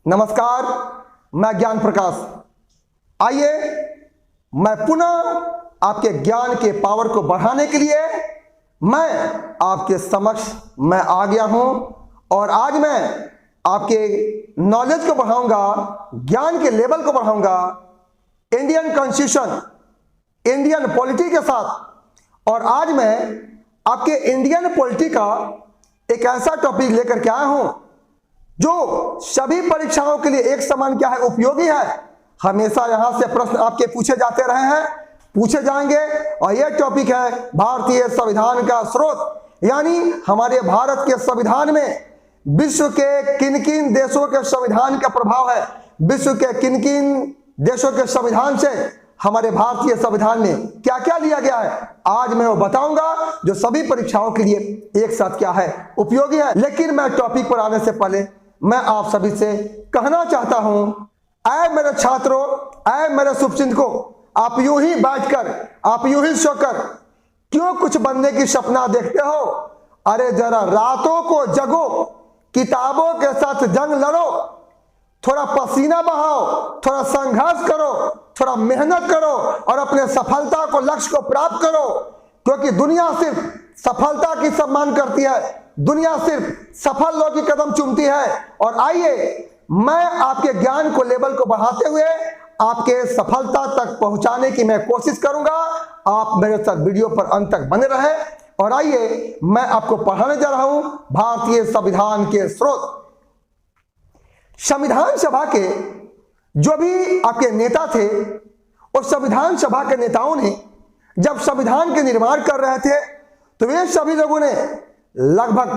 नमस्कार, मैं ज्ञान प्रकाश। आइए मैं पुनः आपके ज्ञान के पावर को बढ़ाने के लिए मैं आपके समक्ष मैं आ गया हूं और आज मैं आपके नॉलेज को बढ़ाऊंगा, ज्ञान के लेवल को बढ़ाऊंगा इंडियन कॉन्स्टिट्यूशन, इंडियन पॉलिटी के साथ। और आज मैं आपके इंडियन पॉलिटी का एक ऐसा टॉपिक लेकर के आया हूं जो सभी परीक्षाओं के लिए एक समान क्या है, उपयोगी है। हमेशा यहां से प्रश्न आपके पूछे जाते रहे हैं, पूछे जाएंगे। और यह टॉपिक है भारतीय संविधान का स्रोत, यानी हमारे भारत के संविधान में विश्व के किन किन देशों के संविधान का प्रभाव है, विश्व के किन किन देशों के संविधान से हमारे भारतीय संविधान में क्या क्या लिया गया है। आज मैं वो बताऊंगा जो सभी परीक्षाओं के लिए एक साथ क्या है, उपयोगी है। लेकिन मैं टॉपिक पर आने से पहले मैं आप सभी से कहना चाहता हूं, ऐ मेरे छात्रों, ऐ मेरे शुभचिंतकों, आप यूं ही बैठकर, आप यूं ही सोकर क्यों कुछ बनने की सपना देखते हो? अरे जरा रातों को जगो, किताबों के साथ जंग लड़ो, थोड़ा पसीना बहाओ, थोड़ा संघर्ष करो, थोड़ा मेहनत करो और अपने सफलता को, लक्ष्य को प्राप्त करो। क्योंकि दुनिया सिर्फ सफलता की सम्मान करती है, दुनिया सिर्फ सफल लोगों की कदम चूमती है। और आइए मैं आपके ज्ञान को, लेवल को बढ़ाते हुए आपके सफलता तक पहुंचाने की मैं कोशिश करूंगा। आप मेरे साथ वीडियो पर अंत तक बने रहे। और आइए मैं आपको पढ़ाने जा रहा हूं भारतीय संविधान के स्रोत। संविधान सभा के जो भी आपके नेता थे, उस संविधान सभा के नेताओं ने जब संविधान के निर्माण कर रहे थे तो वे सभी लोगों ने लगभग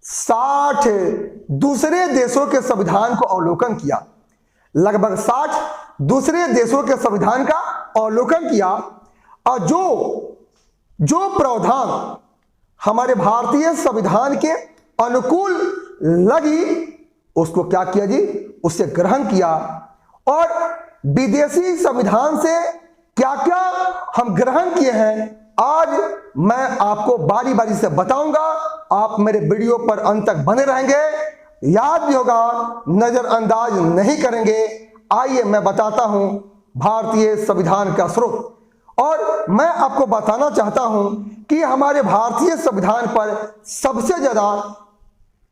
60 दूसरे देशों के संविधान को अवलोकन किया, लगभग 60 दूसरे देशों के संविधान का अवलोकन किया। और जो प्रावधान हमारे भारतीय संविधान के अनुकूल लगी उसको क्या किया जी, उससे ग्रहण किया। और विदेशी संविधान से क्या क्या हम ग्रहण किए हैं आज मैं आपको बारी बारी से बताऊंगा। आप मेरे वीडियो पर अंत तक बने रहेंगे, याद भी होगा, नजरअंदाज नहीं करेंगे। आइए मैं बताता हूं भारतीय संविधान का स्रोत। और मैं आपको बताना चाहता हूं कि हमारे भारतीय संविधान पर सबसे ज्यादा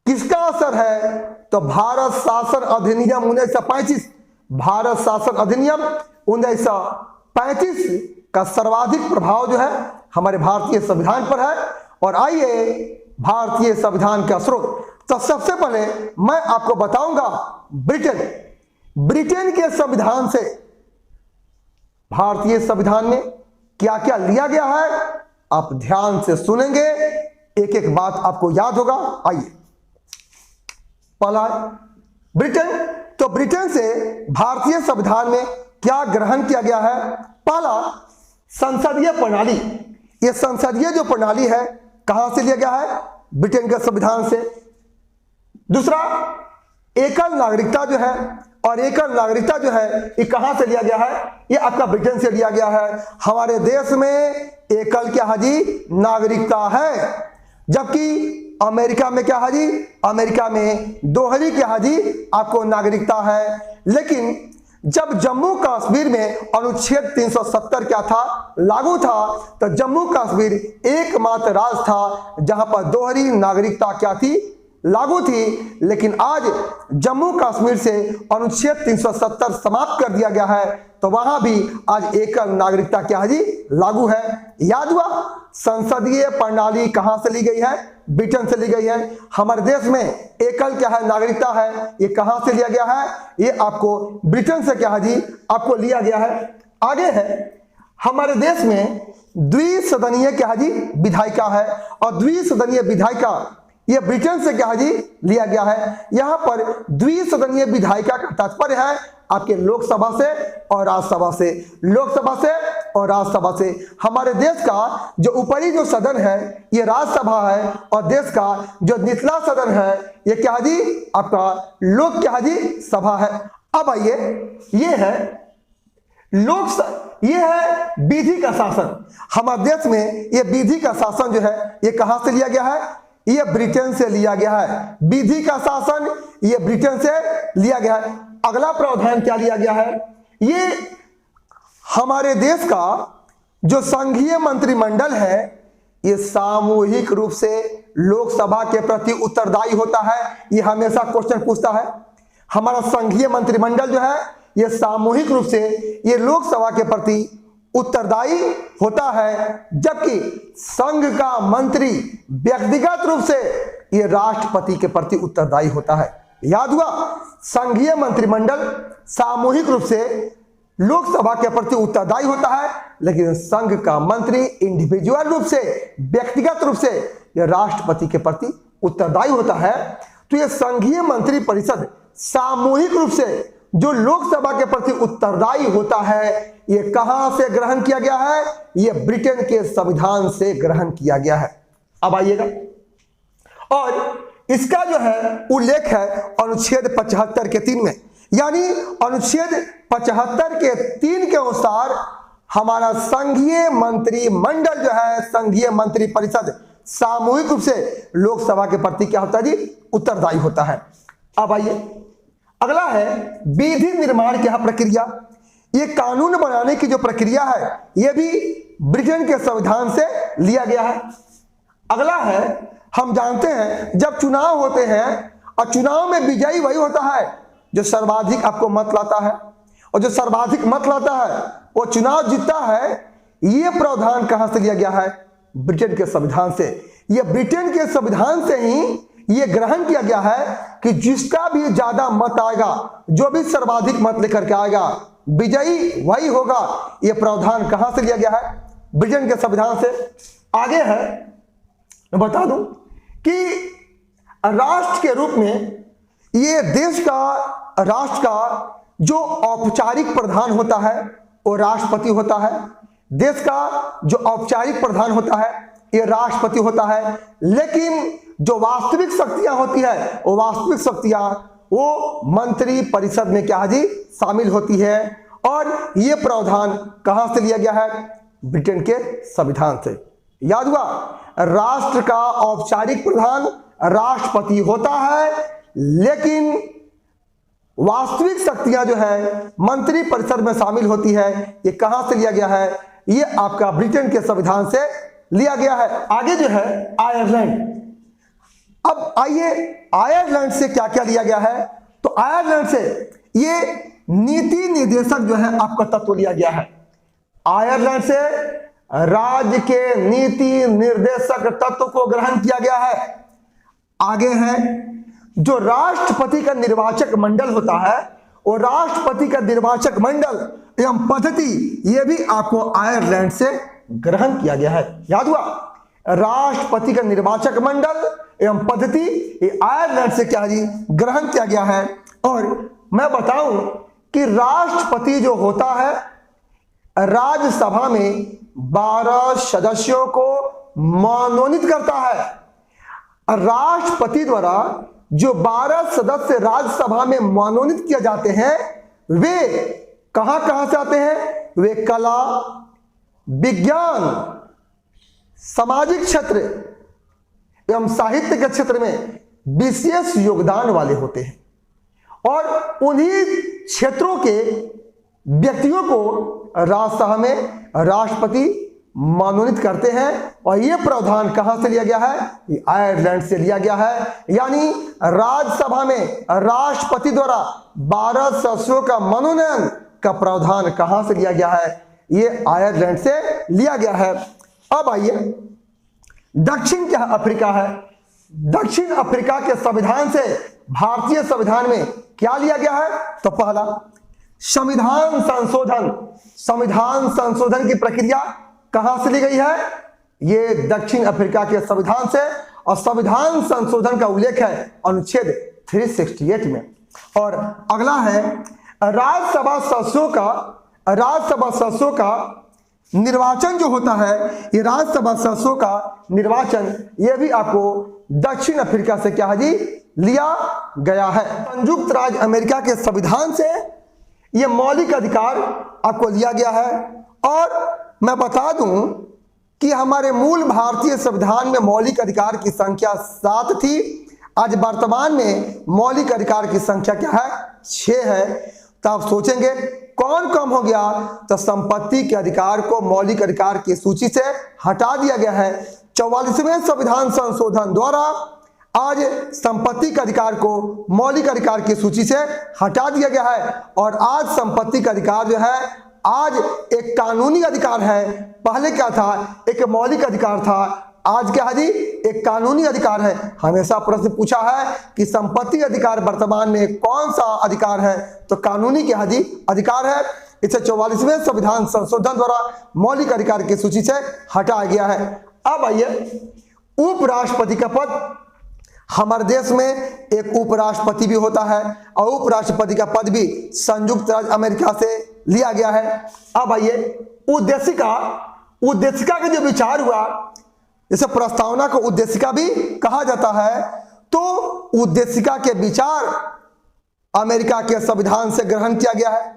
किसका असर है, तो भारत शासन अधिनियम 1935, भारत शासन अधिनियम 1935 का सर्वाधिक प्रभाव जो है हमारे भारतीय संविधान पर है। और आइए भारतीय संविधान का स्रोत, तो सबसे पहले मैं आपको बताऊंगा ब्रिटेन के संविधान से भारतीय संविधान में क्या क्या लिया गया है। आप ध्यान से सुनेंगे, एक एक बात आपको याद होगा। आइए पहला ब्रिटेन, तो ब्रिटेन से भारतीय संविधान में क्या ग्रहण किया गया है। पहला संसदीय प्रणाली, ये संसदीय जो प्रणाली है कहां से लिया गया है, ब्रिटेन के संविधान से। दूसरा एकल नागरिकता जो है, और एकल नागरिकता जो है ये कहां से लिया गया है, ये आपका ब्रिटेन से लिया गया है। हमारे देश में एकल क्या है जी, नागरिकता है। जबकि अमेरिका में क्या है जी, अमेरिका में दोहरी क्या है जी, आपको नागरिकता है। लेकिन जब जम्मू कश्मीर में अनुच्छेद 370 क्या था, लागू था, तो जम्मू कश्मीर एकमात्र राज्य था जहां पर दोहरी नागरिकता क्या थी, लागू थी। लेकिन आज जम्मू कश्मीर से अनुच्छेद 370 समाप्त कर दिया गया है, तो वहां भी आज एकल नागरिकता क्या है जी, लागू है। याद हुआ, संसदीय प्रणाली कहां से ली गई है, ब्रिटेन से ली गई है। हमारे देश में एकल क्या है, नागरिकता है, ये कहां से लिया गया है, ये आपको ब्रिटेन से क्या है जी, आपको लिया गया है। आगे है हमारे देश में द्विसदनीय क्या है जी, विधायिका है, और द्विसदनीय विधायिका ये ब्रिटेन से क्या है जी, लिया गया है। यहां पर द्विसदनीय विधायिका का तात्पर्य है आपके लोकसभा से और राज्यसभा से, लोकसभा से और राज्यसभा से। हमारे देश का जो ऊपरी जो सदन है ये राज्यसभा है, और देश का जो निचला सदन है ये क्या है जी, आपका लोक क्या है जी, सभा है। अब आइए, ये है ये है विधि का शासन। हमारे देश में ये विधि का शासन जो है ये कहां से लिया गया है, ये ब्रिटेन से लिया गया है। विधि का शासन ये ब्रिटेन से लिया गया है। अगला प्रावधान क्या लिया गया है, ये हमारे देश का जो संघीय मंत्रिमंडल है ये सामूहिक रूप से लोकसभा के प्रति उत्तरदायी होता है। ये हमेशा क्वेश्चन पूछता है। हमारा संघीय मंत्रिमंडल जो है ये सामूहिक रूप से ये लोकसभा के प्रति उत्तरदायी होता है, जबकि संघ का मंत्री व्यक्तिगत रूप से ये राष्ट्रपति के प्रति उत्तरदायी होता है। याद हुआ, संघीय मंत्रिमंडल सामूहिक रूप से लोकसभा के प्रति उत्तरदायी होता है, लेकिन संघ का मंत्री इंडिविजुअल रूप से व्यक्तिगत रूप से यह राष्ट्रपति के प्रति उत्तरदायी होता है। तो यह संघीय मंत्री परिषद सामूहिक रूप से जो लोकसभा के प्रति उत्तरदायी होता है, यह कहां से ग्रहण किया गया है, यह ब्रिटेन के संविधान से ग्रहण किया गया है। अब आइएगा, और इसका जो है उल्लेख है अनुच्छेद 75 के 3 में, यानी अनुच्छेद 75 के 3 के अनुसार हमारा संघीय मंत्रिमंडल जो है, संघीय मंत्री परिषद सामूहिक रूप से लोकसभा के प्रति क्या होता है जी, उत्तरदायी होता है। अब आइए, अगला है विधि निर्माण की प्रक्रिया। ये कानून बनाने की जो प्रक्रिया है यह भी ब्रिटेन के संविधान से लिया गया है। अगला है, हम जानते हैं जब चुनाव होते हैं और चुनाव में विजयी वही होता है जो सर्वाधिक आपको मत लाता है, और जो सर्वाधिक मत लाता है वो चुनाव जीतता है। यह प्रावधान कहां से लिया गया है, ब्रिटेन के संविधान से। यह ब्रिटेन के संविधान से ही यह ग्रहण किया गया है कि जिसका भी ज्यादा मत आएगा, जो भी सर्वाधिक मत लेकर के आएगा, विजयी वही होगा। यह प्रावधान कहां से लिया गया है, ब्रिटेन के संविधान से। आगे है, मैं बता दूं कि राष्ट्र के रूप में ये देश का, राष्ट्र का जो औपचारिक प्रधान होता है वो राष्ट्रपति होता है। देश का जो औपचारिक प्रधान होता है ये राष्ट्रपति होता है, लेकिन जो वास्तविक शक्तियां होती है वो वास्तविक शक्तियां वो मंत्री परिषद में क्या जी शामिल होती है। और ये प्रावधान कहां से लिया गया है, ब्रिटेन के संविधान से। याद हुआ, राष्ट्र का औपचारिक प्रधान राष्ट्रपति होता है, लेकिन वास्तविक शक्तियां जो है मंत्री परिषद में शामिल होती है। ये कहां से लिया गया है, ये आपका ब्रिटेन के संविधान से लिया गया है। आगे जो है आयरलैंड। अब आइए, आयरलैंड से क्या क्या लिया गया है, तो आयरलैंड से ये नीति निर्देशक जो है आपका तत्व लिया गया है। आयरलैंड से राज्य के नीति निर्देशक तत्व को ग्रहण किया गया है। आगे है, जो राष्ट्रपति का निर्वाचक मंडल होता है और राष्ट्रपति का निर्वाचक मंडल एवं पद्धति, यह भी आपको आयरलैंड से ग्रहण किया गया है। याद हुआ, राष्ट्रपति का निर्वाचक मंडल एवं पद्धति ये आयरलैंड से क्या जी ग्रहण किया गया है। और मैं बताऊं कि राष्ट्रपति जो होता है राज्यसभा में 12 सदस्यों को मनोनीत करता है। राष्ट्रपति द्वारा जो 12 सदस्य राज्यसभा में मनोनीत किए जाते हैं वे कहां कहां से आते हैं, वे कला, विज्ञान, सामाजिक क्षेत्र एवं साहित्य के क्षेत्र में विशेष योगदान वाले होते हैं, और उन्हीं क्षेत्रों के व्यक्तियों को राज्यसभा में राष्ट्रपति मनोनीत करते हैं। और यह प्रावधान कहां से लिया गया है, ये आयरलैंड से लिया गया है। यानी राज्यसभा में राष्ट्रपति द्वारा 12 सदस्यों का मनोनयन का प्रावधान कहां से लिया गया है, ये आयरलैंड से लिया गया है। अब आइए, दक्षिण क्या अफ्रीका है। दक्षिण अफ्रीका के संविधान से भारतीय संविधान में क्या लिया गया है, तो पहला संविधान संशोधन। संविधान संशोधन की प्रक्रिया कहां से ली गई है, ये दक्षिण अफ्रीका के संविधान से। और संविधान संशोधन का उल्लेख है अनुच्छेद 368 में। और अगला है राज्यसभा सदस्यों का निर्वाचन जो होता है, ये राज्यसभा सदस्यों का निर्वाचन, ये भी आपको दक्षिण अफ्रीका से क्या है जी लिया गया है। संयुक्त राज्य अमेरिका के संविधान से ये मौलिक अधिकार आपको लिया गया है। और मैं बता दूं कि हमारे मूल भारतीय संविधान में मौलिक अधिकार की संख्या 7 थी, आज वर्तमान में मौलिक अधिकार की संख्या क्या है? 6 है। तो आप सोचेंगे कौन कम हो गया? तो संपत्ति के अधिकार को मौलिक अधिकार की सूची से हटा दिया गया है। 44वें संविधान संशोधन द्वारा आज संपत्ति के अधिकार को मौलिक अधिकार की सूची से हटा दिया गया है और आज संपत्ति का अधिकार जो है आज एक कानूनी अधिकार है। पहले क्या था? एक मौलिक अधिकार था, आज क्या है जी? एक कानूनी अधिकार है। हमेशा प्रश्न पूछा है कि संपत्ति अधिकार वर्तमान में कौन सा अधिकार है? तो कानूनी क्या है जी? अधिकार है। इसे 44वें संविधान संशोधन द्वारा मौलिक अधिकार की सूची से हटाया गया है। अब आइए, उपराष्ट्रपति का पद। हमारे देश में एक उपराष्ट्रपति भी होता है और उपराष्ट्रपति का पद भी संयुक्त राज्य अमेरिका से लिया गया है। अब आइए, उद्देशिका का जो विचार हुआ, जैसे प्रस्तावना को उद्देशिका भी कहा जाता है, तो उद्देशिका के विचार अमेरिका के संविधान से ग्रहण किया गया है।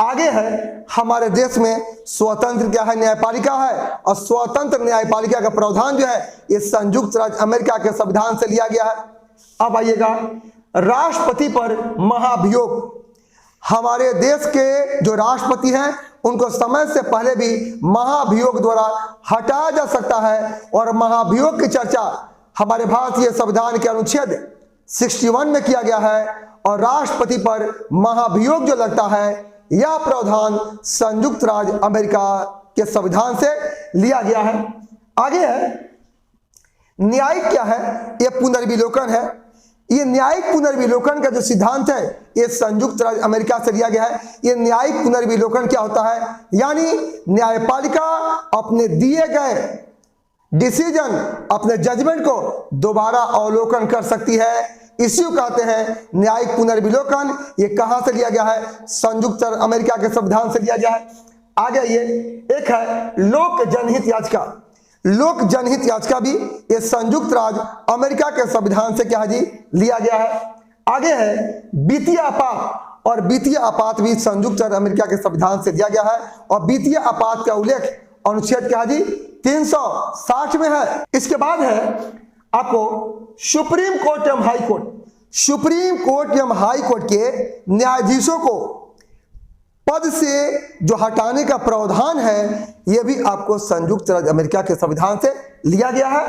आगे है, हमारे देश में स्वतंत्र क्या है? न्यायपालिका है और स्वतंत्र न्यायपालिका का प्रावधान जो है ये संयुक्त राज्य अमेरिका के संविधान से लिया गया है। अब आइएगा, राष्ट्रपति पर महाभियोग। हमारे देश के जो राष्ट्रपति हैं उनको समय से पहले भी महाभियोग द्वारा हटाया जा सकता है और महाभियोग की चर्चा हमारे भारतीय संविधान के अनुच्छेद 61 में किया गया है और राष्ट्रपति पर महाभियोग जो लगता है यह प्रावधान संयुक्त राज्य अमेरिका के संविधान से लिया गया है। आगे है, न्यायिक क्या है? यह पुनर्विलोकन है। ये न्यायिक पुनर्विलोकन का जो सिद्धांत है ये संयुक्त राज्य अमेरिका से लिया गया है। ये न्यायिक पुनर्विलोकन क्या होता है? यानी न्यायपालिका अपने दिए गए डिसीजन, अपने जजमेंट को दोबारा अवलोकन कर सकती है। इसी को कहते हैं न्यायिक पुनर्विलोकन। ये कहां से लिया गया है? संयुक्त अमेरिका के संविधान से लिया गया है। आगे ये एक है लोक जनहित याचिका। लोक जनहित याचिका भी ये संयुक्त राज्य अमेरिका के संविधान से क्या है जी? लिया गया है। आगे है वित्तीय आपात, और वित्तीय आपात भी संयुक्त राज्य अमेरिका के संविधान से दिया गया है और वित्तीय आपात का उल्लेख अनुच्छेद क्या है जी? 360 में है। इसके बाद है आपको सुप्रीम कोर्ट एवं हाई कोर्ट। सुप्रीम कोर्ट एवं हाई कोर्ट के न्यायाधीशों को पद से जो हटाने का प्रावधान है यह भी आपको संयुक्त राज्य अमेरिका के संविधान से लिया गया है।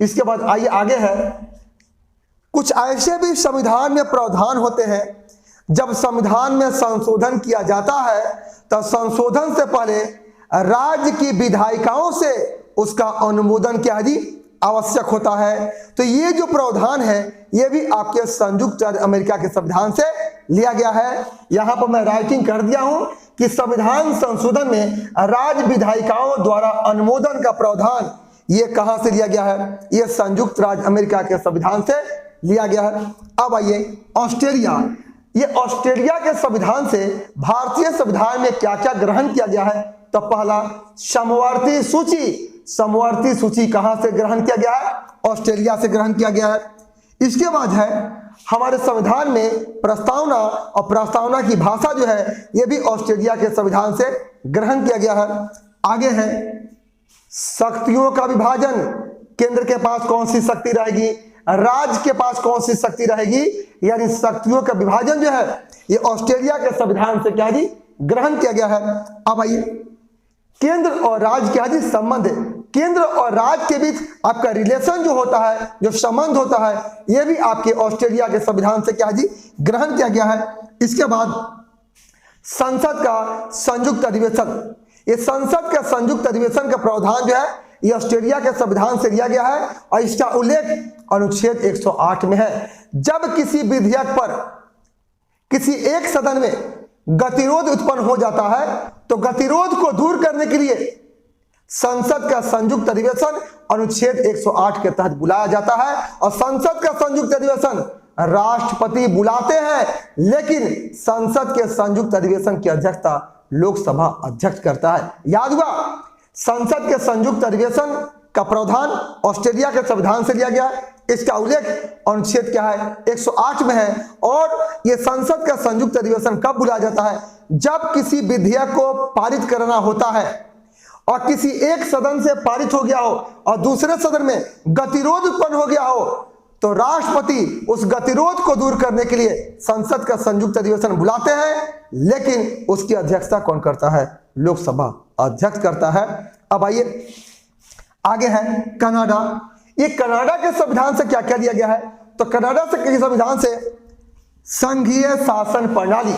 इसके बाद आइए आगे है, कुछ ऐसे भी संविधान में प्रावधान होते हैं जब संविधान में संशोधन किया जाता है तो संशोधन से पहले राज्य की विधायिकाओं से उसका अनुमोदन क्या है जी? आवश्यक होता है। तो ये जो प्रावधान है ये भी आपके संयुक्त राज्य अमेरिका के संविधान से लिया गया है। यहां पर मैं राइटिंग कर दिया हूं कि संविधान संशोधन में राज्य विधायिकाओं द्वारा अनुमोदन का प्रावधान ये कहां से लिया गया है? ये संयुक्त राज्य अमेरिका के संविधान से लिया गया है। अब आइए ऑस्ट्रेलिया। ये ऑस्ट्रेलिया के संविधान से भारतीय संविधान में क्या क्या ग्रहण किया गया है? तो पहला समवर्ती सूची। समवर्ती सूची कहां से ग्रहण किया गया है? ऑस्ट्रेलिया से ग्रहण किया गया है। इसके बाद है हमारे संविधान में प्रस्तावना, और प्रस्तावना की भाषा जो है यह भी ऑस्ट्रेलिया के संविधान से ग्रहण किया गया है। आगे है शक्तियों का विभाजन। केंद्र के पास कौन सी शक्ति रहेगी, राज्य के पास कौन सी शक्ति रहेगी, यानी शक्तियों का विभाजन जो है ये ऑस्ट्रेलिया के संविधान से क्या जी? ग्रहण किया गया है। अब आइए केंद्र और राज्य क्या जी? संबंध है। केंद्र और राज्य के बीच आपका रिलेशन जो होता है, जो संबंध होता है, यह भी आपके ऑस्ट्रेलिया के संविधान से क्या जी? ग्रहण किया गया है। इसके बाद संसद का संयुक्त अधिवेशन। ये संसद का संयुक्त अधिवेशन का प्रावधान जो है ये ऑस्ट्रेलिया के संविधान से लिया गया है और इसका उल्लेख अनुच्छेद 108 में है। जब किसी विधेयक पर किसी एक सदन में गतिरोध उत्पन्न हो जाता है तो गतिरोध को दूर करने के लिए संसद का संयुक्त अधिवेशन अनुच्छेद 108 के तहत बुलाया जाता है और संसद का संयुक्त अधिवेशन राष्ट्रपति बुलाते हैं, लेकिन संसद के संयुक्त अधिवेशन की अध्यक्षता लोकसभा अध्यक्ष करता है। याद हुआ, संसद के संयुक्त अधिवेशन का प्रावधान ऑस्ट्रेलिया के संविधान से लिया गया है। इसका उल्लेख अनुच्छेद क्या है? 108 में है। और यह संसद का संयुक्त अधिवेशन कब बुलाया जाता है? जब किसी विधेयक को पारित करना होता है और किसी एक सदन से पारित हो गया हो और दूसरे सदन में गतिरोध उत्पन्न हो गया हो, तो राष्ट्रपति उस गतिरोध को दूर करने के लिए संसद का संयुक्त अधिवेशन बुलाते हैं, लेकिन उसकी अध्यक्षता कौन करता है? लोकसभा अध्यक्ष करता है। अब आइए आगे है कनाडा। ये कनाडा के संविधान से क्या क्या दिया गया है? तो कनाडा के संविधान से संघीय शासन प्रणाली,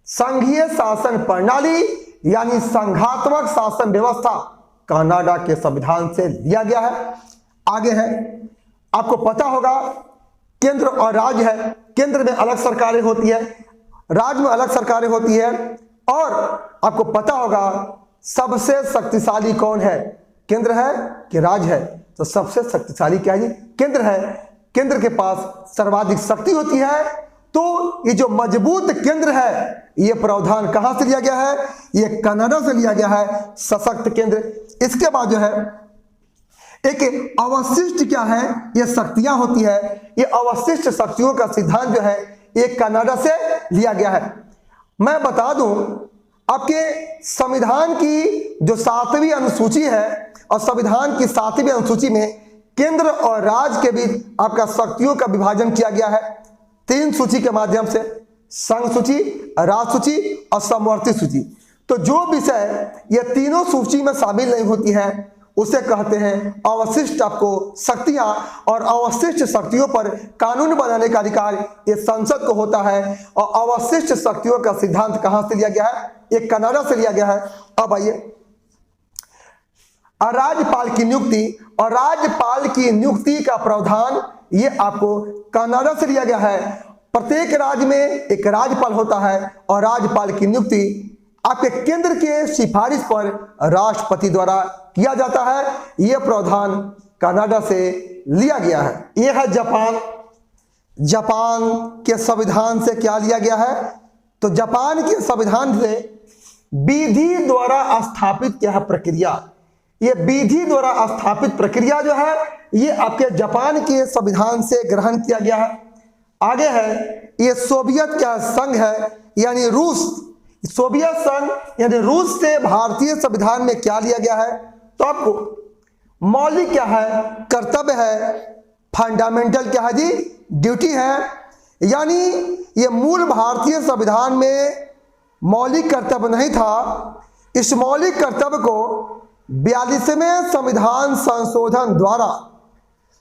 संघीय शासन प्रणाली यानी संघात्मक शासन व्यवस्था कनाडा के संविधान से लिया गया है। आगे है, आपको पता होगा केंद्र और राज्य है। केंद्र में अलग सरकारें होती है, राज्य में अलग सरकारें होती है। और आपको पता होगा सबसे शक्तिशाली कौन है? केंद्र है कि राज्य है? तो सबसे शक्तिशाली क्या है? केंद्र है। केंद्र के पास सर्वाधिक शक्ति होती है। तो ये जो मजबूत केंद्र है, ये प्रावधान कहां से लिया गया है? ये कनाडा से लिया गया है, सशक्त केंद्र। इसके बाद जो है एक अवशिष्ट क्या है? ये शक्तियां होती है। ये अवशिष्ट शक्तियों का सिद्धांत जो है ये कनाडा से लिया गया है। मैं बता दूं, आपके संविधान की जो 7वीं अनुसूची है और संविधान की 7वीं अनुसूची में केंद्र और राज्य के बीच आपका शक्तियों का विभाजन किया गया है 3 सूची के माध्यम से, संघ सूची, राज्य सूची और समवर्ती सूची। तो जो विषय ये तीनों सूची में शामिल नहीं होती है उसे कहते हैं अवशिष्ट आपको शक्तियां। और अवशिष्ट शक्तियों पर कानून बनाने का अधिकार ये संसद को होता है। और अवशिष्ट शक्तियों का सिद्धांत कहां से लिया गया है? ये कनाडा से लिया गया है। अब आइए राज्यपाल की नियुक्ति, और राज्यपाल की नियुक्ति का प्रावधान ये आपको कनाडा से लिया गया है। प्रत्येक राज्य में एक राज्यपाल होता है और राज्यपाल की नियुक्ति आपके केंद्र के सिफारिश पर राष्ट्रपति द्वारा किया जाता है। यह प्रावधान कनाडा से लिया गया है। यह है जापान। जापान के संविधान से क्या लिया गया है? तो जापान के संविधान से विधि द्वारा स्थापित क्या है प्रक्रिया। ये विधि द्वारा स्थापित प्रक्रिया जो है ये आपके जापान के संविधान से ग्रहण किया गया है। आगे है ये सोवियत क्या संघ है यानी रूस। सोवियत संघ यानी रूस से भारतीय संविधान में क्या लिया गया है? तो आपको मौलिक क्या है? कर्तव्य है। फंडामेंटल क्या है जी? ड्यूटी है। यानी ये मूल भारतीय संविधान में मौलिक कर्तव्य नहीं था। इस मौलिक कर्तव्य को 42वें संविधान संशोधन द्वारा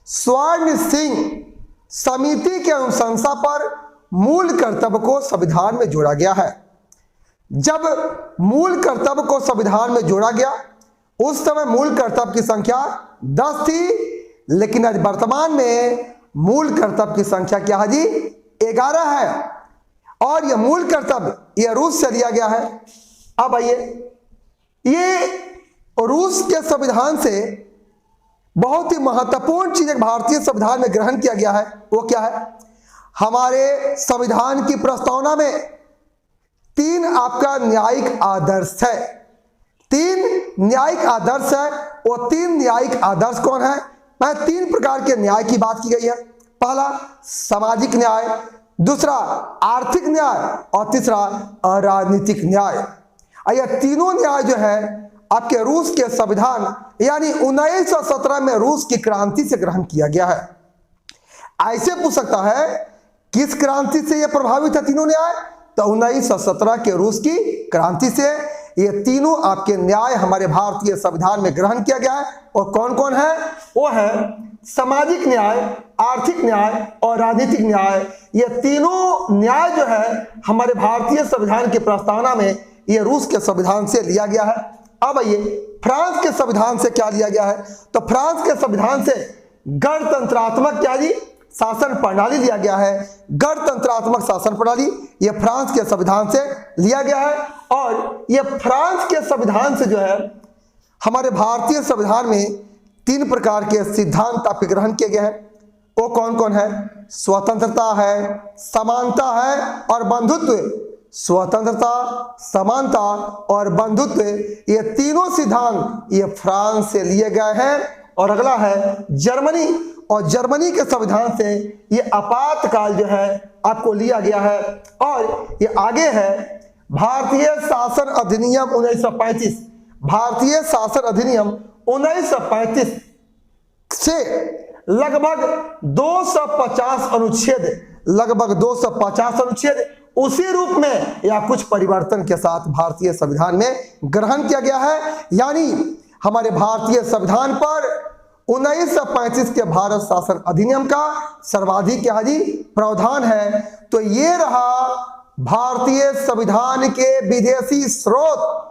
स्वर्ण सिंह समिति के अनुशंसा पर मूल कर्तव्य को संविधान में जोड़ा गया है। जब मूल कर्तव्य को संविधान में जोड़ा गया उस समय मूल कर्तव्य की संख्या 10 थी, लेकिन आज वर्तमान में मूल कर्तव्य की संख्या क्या है जी? 11 है। और यह मूल कर्तव्य यह रूस से लिया गया है। अब आइए, ये रूस के संविधान से बहुत ही महत्वपूर्ण चीज एक भारतीय संविधान में ग्रहण किया गया है। वो क्या है? हमारे संविधान की प्रस्तावना में 3 आपका न्यायिक आदर्श है। 3 न्यायिक आदर्श है। वो 3 न्यायिक आदर्श कौन है? 3 प्रकार के न्याय की बात की गई है। पहला सामाजिक न्याय, दूसरा आर्थिक न्याय और तीसरा राजनीतिक न्याय। यह तीनों न्याय जो है आपके रूस के संविधान यानी 1917 में रूस की क्रांति से ग्रहण किया गया है। ऐसे पूछ सकता है किस क्रांति से यह प्रभावित है तीनों न्याय? तो 1917 के रूस की क्रांति से ये तीनों आपके न्याय हमारे भारतीय संविधान में ग्रहण किया गया है। और कौन कौन है? वो है सामाजिक न्याय, आर्थिक न्याय और राजनीतिक न्याय। ये तीनों न्याय जो है हमारे भारतीय संविधान की प्रस्तावना में ये रूस के संविधान से लिया गया है। अब आइए फ्रांस के संविधान से क्या लिया गया है? तो फ्रांस के संविधान से गणतंत्रात्मक क्या जी? शासन प्रणाली लिया गया है। गणतंत्रात्मक शासन प्रणाली यह फ्रांस के संविधान से लिया गया है। और यह फ्रांस के संविधान से जो है हमारे भारतीय संविधान में 3 प्रकार के सिद्धांत आपके ग्रहण किए गए हैं। वो कौन कौन है? स्वतंत्रता है, समानता है और बंधुत्व। स्वतंत्रता, समानता और बंधुत्व ये तीनों सिद्धांत ये फ्रांस से लिए गए हैं। और अगला है जर्मनी, और जर्मनी के संविधान से ये आपातकाल जो है आपको लिया गया है। और ये आगे है भारतीय शासन अधिनियम 1935। भारतीय शासन अधिनियम 1935 से लगभग 250 अनुच्छेद उसी रूप में या कुछ परिवर्तन के साथ भारतीय संविधान में ग्रहण किया गया है। यानी हमारे भारतीय संविधान पर 1935 के भारत शासन अधिनियम का सर्वाधिक प्रावधान है। तो ये रहा भारतीय संविधान के विदेशी स्रोत।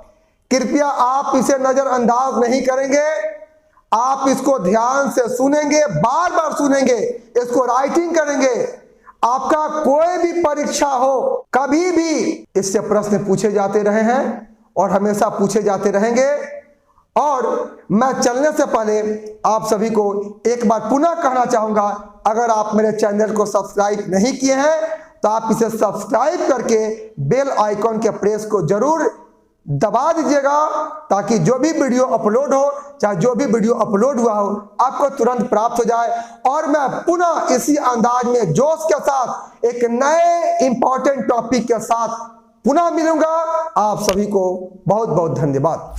कृपया आप इसे नजरअंदाज नहीं करेंगे, आप इसको ध्यान से सुनेंगे, बार बार सुनेंगे, इसको राइटिंग करेंगे। आपका कोई भी परीक्षा हो, कभी भी इससे प्रश्न पूछे जाते रहे हैं और हमेशा पूछे जाते रहेंगे। और मैं चलने से पहले आप सभी को एक बार पुनः कहना चाहूंगा, अगर आप मेरे चैनल को सब्सक्राइब नहीं किए हैं तो आप इसे सब्सक्राइब करके बेल आइकॉन के प्रेस को जरूर दबा दीजिएगा, ताकि जो भी वीडियो अपलोड हो, चाहे जो भी वीडियो अपलोड हुआ हो, आपको तुरंत प्राप्त हो जाए। और मैं पुनः इसी अंदाज में जोश के साथ एक नए इंपॉर्टेंट टॉपिक के साथ पुनः मिलूंगा। आप सभी को बहुत बहुत धन्यवाद।